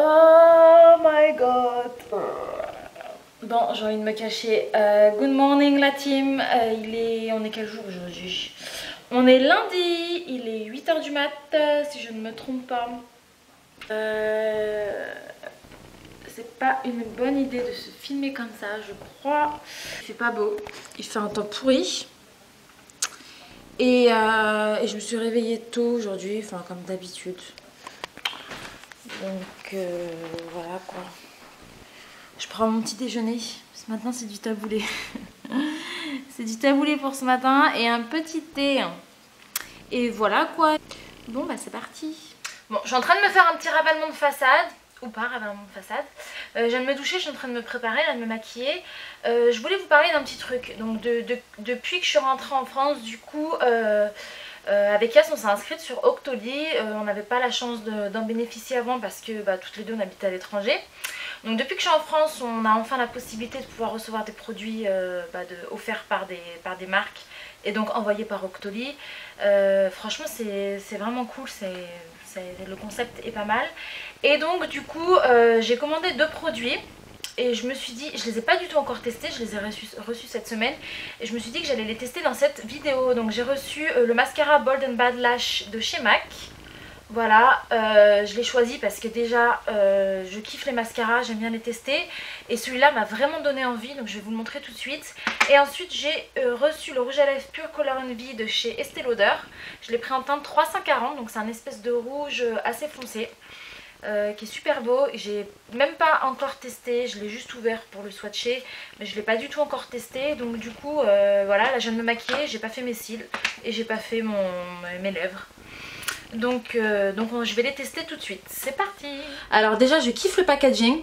Oh my god. Bon, j'ai envie de me cacher. Good morning la team. On est quel jour aujourd'hui? On est lundi, il est 8 h du mat, si je ne me trompe pas. C'est pas une bonne idée de se filmer comme ça, je crois. Il fait pas beau, il fait un temps pourri. Et je me suis réveillée tôt aujourd'hui, enfin comme d'habitude. Donc voilà quoi. Je prends mon petit déjeuner. Maintenant c'est du taboulé. C'est du taboulé pour ce matin et un petit thé. Et voilà quoi. Bon bah c'est parti. Bon, je suis en train de me faire un petit ravalement de façade. Ou pas, ravalement de façade. Je viens de me doucher, je suis en train de me préparer, de me maquiller. Je voulais vous parler d'un petit truc. Donc depuis que je suis rentrée en France, du coup, avec Yas, on s'est inscrite sur Octoly. On n'avait pas la chance d'en bénéficier avant parce que toutes les deux on habitait à l'étranger. Donc depuis que je suis en France, on a enfin la possibilité de pouvoir recevoir des produits offerts par des marques et donc envoyés par Octoly. Franchement c'est vraiment cool, le concept est pas mal. Et donc du coup j'ai commandé 2 produits et je me suis dit, je les ai pas du tout encore testés, je les ai reçus cette semaine et je me suis dit que j'allais les tester dans cette vidéo. Donc j'ai reçu le mascara Bold and Bad Lash de chez MAC. Voilà, je l'ai choisi parce que déjà je kiffe les mascaras, j'aime bien les tester. Et celui-là m'a vraiment donné envie, donc je vais vous le montrer tout de suite. Et ensuite j'ai reçu le rouge à lèvres Pure Color Envy de chez Estée Lauder. Je l'ai pris en teinte 340, donc c'est un espèce de rouge assez foncé. Qui est super beau. J'ai même pas encore testé, je l'ai juste ouvert pour le swatcher, mais je l'ai pas du tout encore testé. Donc du coup voilà, là je viens de me maquiller, j'ai pas fait mes cils et j'ai pas fait mes lèvres. Donc je vais les tester tout de suite. C'est parti. Alors déjà je kiffe le packaging.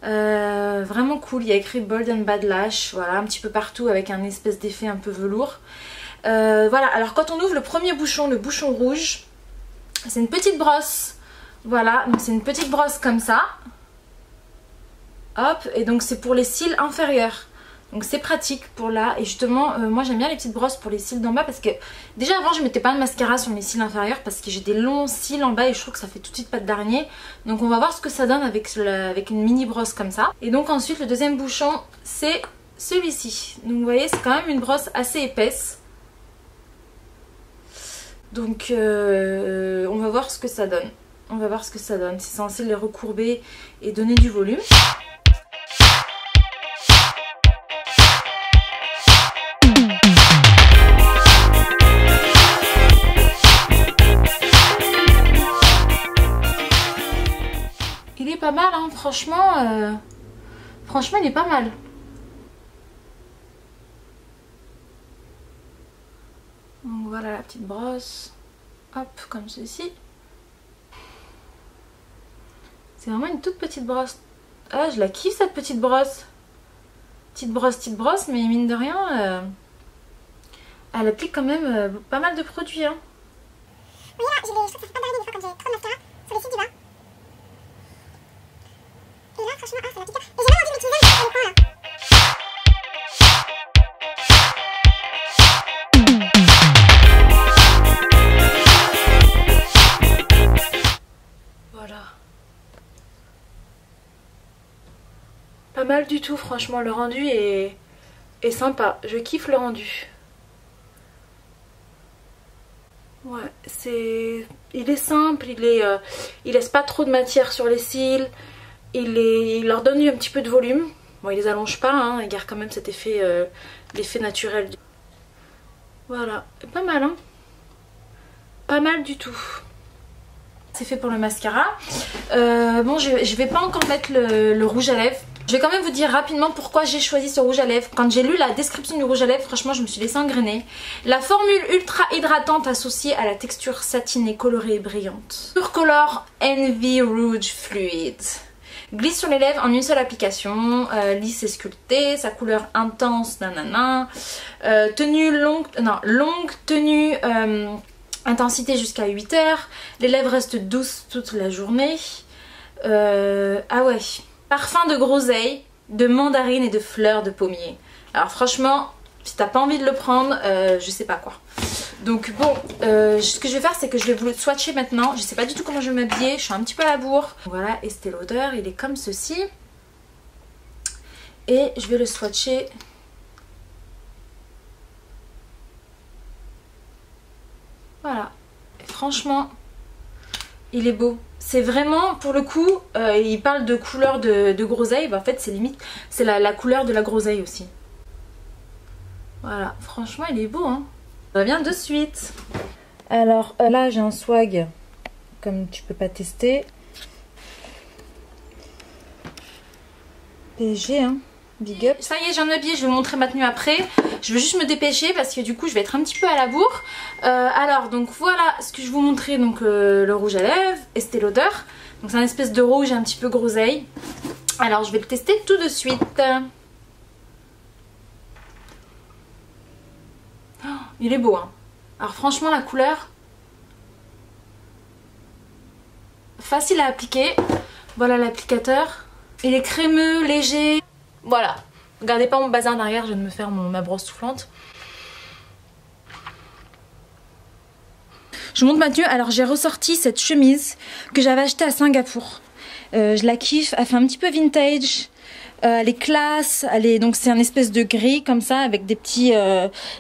Vraiment cool. Il y a écrit Bold and Bad Lash. Voilà, un petit peu partout avec un espèce d'effet un peu velours. Voilà, alors quand on ouvre le premier bouchon, le bouchon rouge, c'est une petite brosse. Voilà, donc c'est une petite brosse comme ça. Hop, et donc c'est pour les cils inférieurs. Donc c'est pratique pour là. Et justement moi j'aime bien les petites brosses pour les cils d'en bas parce que déjà avant je mettais pas de mascara sur mes cils inférieurs parce que j'ai des longs cils en bas et je trouve que ça fait tout de suite pâte d'araignée. Donc on va voir ce que ça donne avec une mini brosse comme ça. Et donc ensuite le deuxième bouchon c'est celui-ci. Donc vous voyez c'est quand même une brosse assez épaisse. Donc on va voir ce que ça donne. On va voir ce que ça donne. C'est censé les recourber et donner du volume. Il est pas mal, hein, franchement. Franchement, il est pas mal. Donc voilà la petite brosse. Hop, comme ceci. C'est vraiment une toute petite brosse. Ah, je la kiffe cette petite brosse. Petite brosse, mais mine de rien, elle applique quand même pas mal de produits. Hein. Oui, là, je trouve que ça fait pas d'arrêt des fois quand j'ai trop de mascara sur les cils du bas. Et là, franchement, ça m'applique. Et j'ai même envie de l'utiliser dans le coin là. Voilà. Pas mal du tout, franchement, le rendu est sympa. Je kiffe le rendu. Ouais, il est simple, il laisse pas trop de matière sur les cils. Il leur donne un petit peu de volume. Bon, il les allonge pas, hein, il garde quand même cet effet, l'effet naturel. Voilà, pas mal, hein. Pas mal du tout. C'est fait pour le mascara. Bon, je vais pas encore mettre le rouge à lèvres. Je vais quand même vous dire rapidement pourquoi j'ai choisi ce rouge à lèvres. Quand j'ai lu la description du rouge à lèvres, franchement je me suis laissée engrainer. La formule ultra hydratante associée à la texture satinée, colorée et brillante. Pure Color Envy Rouge Fluid. Glisse sur les lèvres en une seule application, lisse et sculptée, sa couleur intense, nanana. Longue tenue, intensité jusqu'à 8 heures. Les lèvres restent douces toute la journée. Ah ouais. Parfum de groseille, de mandarine et de fleurs de pommier. Alors franchement, si t'as pas envie de le prendre, je sais pas quoi. Donc bon, ce que je vais faire, c'est que je vais vous le swatcher maintenant. Je sais pas du tout comment je vais m'habiller, je suis un petit peu à la bourre. Voilà, Estée Lauder, il est comme ceci. Et je vais le swatcher. Voilà, et franchement, il est beau. C'est vraiment, pour le coup, il parle de couleur de groseille. Bah, en fait, c'est limite, c'est la couleur de la groseille aussi. Voilà, franchement, il est beau, hein. Ça vient de suite. Alors là, j'ai un swag, comme tu peux pas tester. PSG, hein. Big up. Ça y est, j'ai un habillé, je vais vous montrer ma tenue après. Je vais juste me dépêcher parce que du coup je vais être un petit peu à la bourre. Alors donc voilà ce que je vous montrais, donc le rouge à lèvres, Estée Lauder. Donc c'est un espèce de rouge un petit peu groseille. Alors je vais le tester tout de suite. Oh, il est beau, hein. Alors franchement la couleur, facile à appliquer. Voilà l'applicateur. Il est crémeux, léger. Voilà, regardez pas mon bazar derrière, je viens de me faire ma brosse soufflante. Je vous montre ma tenue. Alors j'ai ressorti cette chemise que j'avais achetée à Singapour. Je la kiffe, elle fait un petit peu vintage. Elle est classe, donc c'est un espèce de gris comme ça avec des petits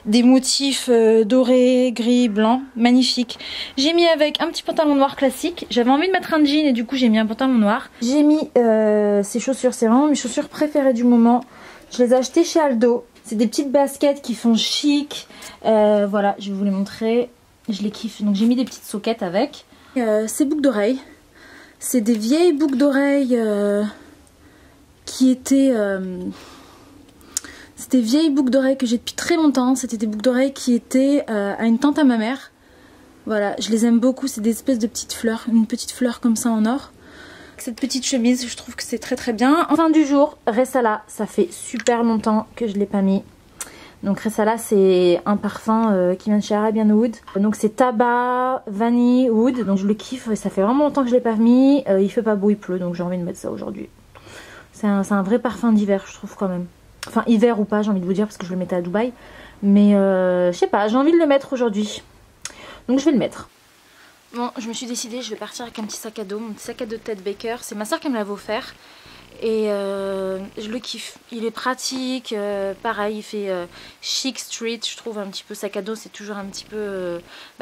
des motifs dorés, gris, blanc, magnifique. J'ai mis avec un petit pantalon noir classique. J'avais envie de mettre un jean et du coup j'ai mis un pantalon noir. J'ai mis ces chaussures, c'est vraiment mes chaussures préférées du moment. Je les ai achetées chez Aldo. C'est des petites baskets qui font chic. Voilà, je vais vous les montrer. Je les kiffe. Donc j'ai mis des petites soquettes avec. Ces boucles d'oreilles, c'est des vieilles boucles d'oreilles. Qui étaient c'était vieilles boucles d'oreilles que j'ai depuis très longtemps. C'était des boucles d'oreilles qui étaient à une tante à ma mère. Voilà, je les aime beaucoup. C'est des espèces de petites fleurs, une petite fleur comme ça en or. Cette petite chemise, je trouve que c'est très très bien. Enfin du jour, Ressala. Ça fait super longtemps que je ne l'ai pas mis. Donc Ressala, c'est un parfum qui vient de chez Arabian Wood. Donc c'est tabac, vanille, wood. Donc je le kiffe. Ça fait vraiment longtemps que je ne l'ai pas mis. Il fait pas beau, il pleut. Donc j'ai envie de mettre ça aujourd'hui. C'est un vrai parfum d'hiver, je trouve, quand même. Enfin, hiver ou pas, j'ai envie de vous dire, parce que je le mettais à Dubaï. Mais je sais pas, j'ai envie de le mettre aujourd'hui. Donc je vais le mettre. Bon, je me suis décidée, je vais partir avec un petit sac à dos. Mon petit sac à dos de Ted Baker. C'est ma soeur qui me l'avait offert. Et je le kiffe. Il est pratique, pareil, il fait chic street, je trouve, un petit peu sac à dos, c'est toujours un petit peu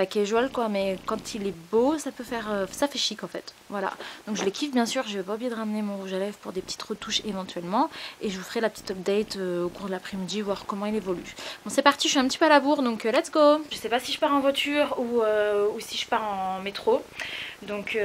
casual quoi, mais quand il est beau, ça peut faire, ça fait chic en fait. Voilà, donc je le kiffe bien sûr, je vais pas oublier de ramener mon rouge à lèvres pour des petites retouches éventuellement, et je vous ferai la petite update au cours de l'après-midi, voir comment il évolue. Bon c'est parti, je suis un petit peu à la bourre, donc let's go. Je sais pas si je pars en voiture ou si je pars en métro, donc...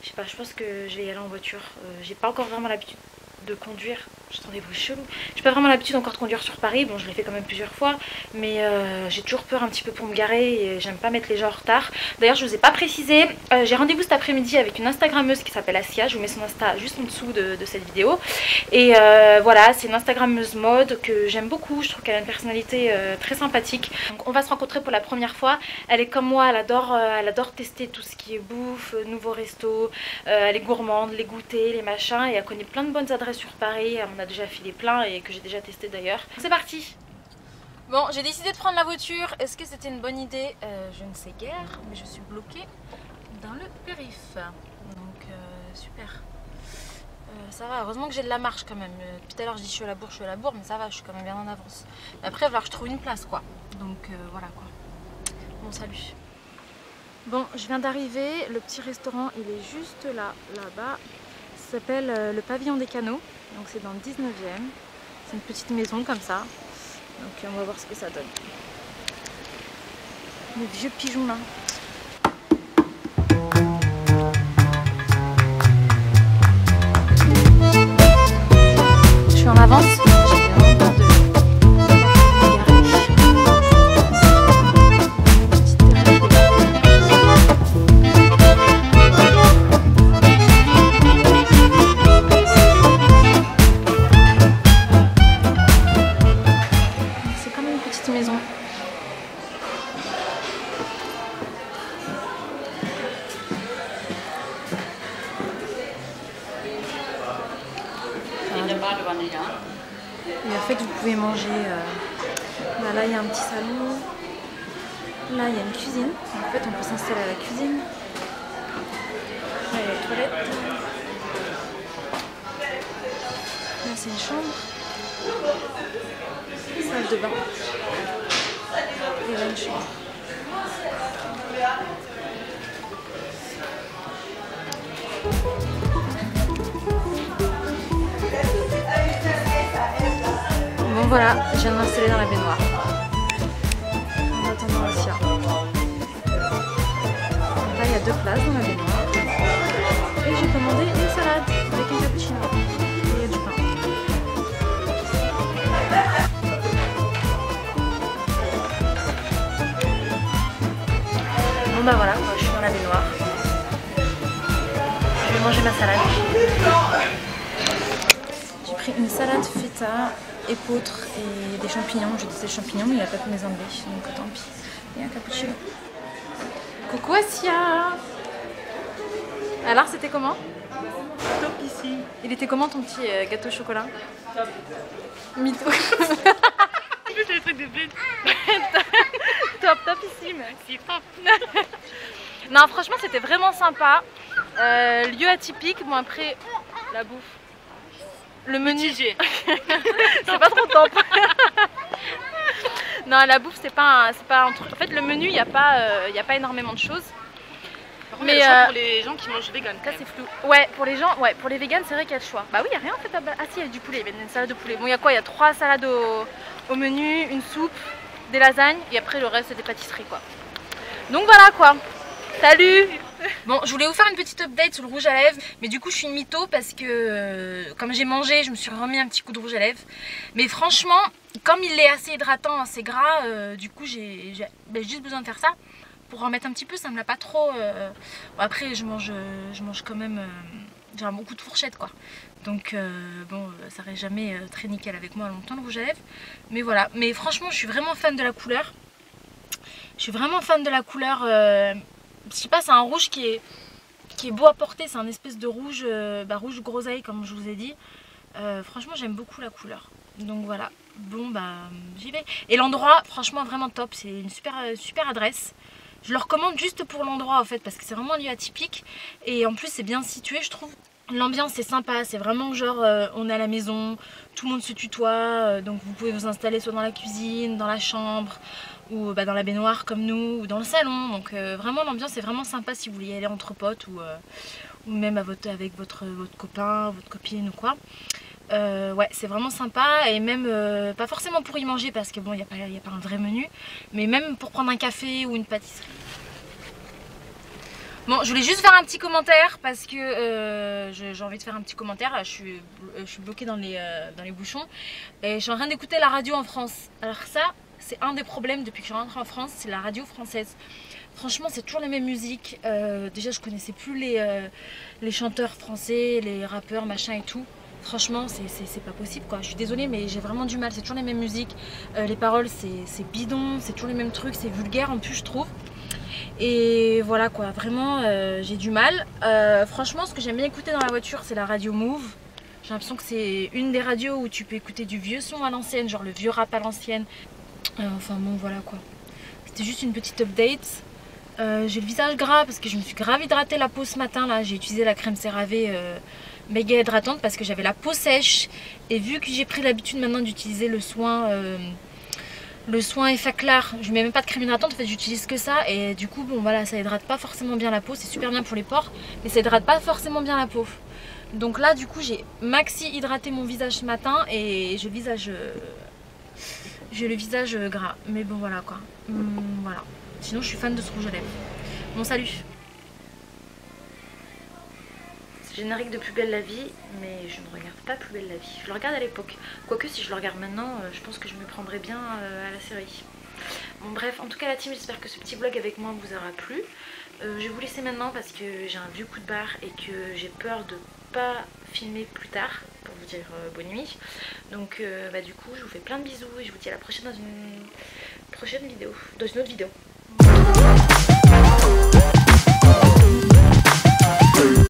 je sais pas, je pense que je vais y aller en voiture. J'ai pas encore vraiment l'habitude de conduire. J'entends des bruits chelous. J'ai pas vraiment l'habitude encore de conduire sur Paris. Bon, je l'ai fait quand même plusieurs fois. Mais j'ai toujours peur un petit peu pour me garer. Et j'aime pas mettre les gens en retard. D'ailleurs, je vous ai pas précisé. J'ai rendez-vous cet après-midi avec une Instagrammeuse qui s'appelle Asia. Je vous mets son Insta juste en dessous de cette vidéo. Et voilà, c'est une Instagrammeuse mode que j'aime beaucoup. Je trouve qu'elle a une personnalité très sympathique. Donc, on va se rencontrer pour la première fois. Elle est comme moi, elle adore tester tout ce qui est bouffe, nouveaux restos. Elle est gourmande, les goûters, les machins. Et elle connaît plein de bonnes adresses sur Paris. On a déjà filé plein et que j'ai déjà testé d'ailleurs. C'est parti. Bon, j'ai décidé de prendre la voiture. Est-ce que c'était une bonne idée? Je ne sais guère, mais je suis bloquée dans le périph. Donc super. Ça va, heureusement que j'ai de la marche quand même. Depuis tout à l'heure je dis je suis à la bourre, mais ça va, je suis quand même bien en avance. Mais après il va falloir que je trouve une place quoi. Donc voilà quoi. Bon salut. Bon, je viens d'arriver, le petit restaurant il est juste là-bas. Ça s'appelle le Pavillon des Canaux, donc c'est dans le 19e. C'est une petite maison comme ça. Donc on va voir ce que ça donne. Les vieux pigeons là. Je suis en avance. Et en fait vous pouvez manger, là il y a un petit salon, Là il y a une cuisine, en fait on peut s'installer à la cuisine. Là il y a les toilettes. Là c'est une chambre. Salle de bain. Et là une chambre. Bon voilà, je viens de m'installer dans la baignoire. En attendant Asia. Là il y a 2 places dans la baignoire. Et j'ai commandé une salade avec un cappuccino. Et il y a du pain. Bon bah voilà, je suis dans la baignoire. Je vais manger ma salade. J'ai pris une salade feta, épeautre et des champignons. Je disais champignons mais il n'a pas pu me les enlever, donc tant pis. Et un cappuccino. Coucou Asia. Alors c'était comment? Top ici. Il était comment ton petit gâteau au chocolat? Top. Mytho. C'est le truc de but. Top ici mais. C'est top. Non franchement c'était vraiment sympa. Lieu atypique, bon après la bouffe. Le menu. Mitigé. C'est pas trop top. Non la bouffe c'est pas un truc. En fait le menu il n'y a pas énormément de choses. Par contre, Mais il y a le choix pour les gens qui mangent vegan. ça c'est flou. Ouais pour les gens, ouais pour les vegans c'est vrai qu'il y a le choix. Bah oui il n'y a rien en fait. Ah si il y a du poulet, il y a une salade de poulet. Bon il y a quoi? Il y a 3 salades au menu, une soupe, des lasagnes et après le reste c'est des pâtisseries quoi. Donc voilà quoi. Salut. Bon je voulais vous faire une petite update sur le rouge à lèvres. Mais du coup je suis une mytho parce que comme j'ai mangé je me suis remis un petit coup de rouge à lèvres. Mais franchement comme il est assez hydratant, assez gras, du coup j'ai juste besoin de faire ça. Pour en mettre un petit peu, ça me l'a pas trop. Bon, après je mange quand même j'ai un bon coup de fourchette quoi. Donc bon ça reste jamais très nickel avec moi longtemps le rouge à lèvres. Mais voilà, mais franchement je suis vraiment fan de la couleur. Je suis vraiment fan de la couleur. Je sais pas, c'est un rouge qui est beau à porter, c'est un espèce de rouge, rouge groseille comme je vous ai dit. Franchement j'aime beaucoup la couleur. Donc voilà, bon bah j'y vais. Et l'endroit franchement vraiment top, c'est une super adresse. Je le recommande juste pour l'endroit en fait parce que c'est vraiment un lieu atypique. Et en plus c'est bien situé je trouve. L'ambiance c'est sympa, c'est vraiment genre on est à la maison, tout le monde se tutoie, donc vous pouvez vous installer soit dans la cuisine, dans la chambre ou dans la baignoire comme nous ou dans le salon. Donc vraiment l'ambiance est vraiment sympa si vous voulez y aller entre potes ou même avec votre copain, votre copine ou quoi. Ouais c'est vraiment sympa et même pas forcément pour y manger parce que bon il n'y a pas un vrai menu, mais même pour prendre un café ou une pâtisserie. Bon, je voulais juste faire un petit commentaire parce que j'ai envie de faire un petit commentaire. Là, je suis bloquée dans les bouchons et je suis en train d'écouter la radio en France. Alors ça, c'est un des problèmes depuis que je suis rentrée en France, c'est la radio française. Franchement, c'est toujours les mêmes musiques. Déjà, je connaissais plus les chanteurs français, les rappeurs, machin et tout. Franchement, c'est pas possible quoi. Je suis désolée, mais j'ai vraiment du mal. C'est toujours les mêmes musiques. Les paroles, c'est bidon, c'est toujours les mêmes trucs, c'est vulgaire en plus, je trouve. Et voilà quoi, vraiment j'ai du mal. Franchement ce que j'aime bien écouter dans la voiture c'est la radio Move. J'ai l'impression que c'est une des radios où tu peux écouter du vieux son à l'ancienne, genre le vieux rap à l'ancienne. Enfin bon voilà quoi. C'était juste une petite update. J'ai le visage gras parce que je me suis grave hydratée la peau ce matin là. J'ai utilisé la crème CeraVe méga hydratante parce que j'avais la peau sèche. Et vu que j'ai pris l'habitude maintenant d'utiliser le soin Effaclar, je mets même pas de crème hydratante, en fait j'utilise que ça et du coup bon voilà ça hydrate pas forcément bien la peau, c'est super bien pour les pores mais ça hydrate pas forcément bien la peau. Donc là du coup j'ai maxi hydraté mon visage ce matin et j'ai le visage gras, mais bon voilà quoi. Voilà, sinon je suis fan de ce rouge à lèvres. Bon salut. Générique de Plus belle la vie, mais je ne regarde pas Plus belle la vie. Je le regarde à l'époque. Quoique si je le regarde maintenant, je pense que je me prendrais bien à la série. Bon bref, en tout cas la team, j'espère que ce petit vlog avec moi vous aura plu. Je vais vous laisser maintenant parce que j'ai un vieux coup de barre et que j'ai peur de pas filmer plus tard pour vous dire bonne nuit. Donc du coup je vous fais plein de bisous et je vous dis à la prochaine dans une autre vidéo.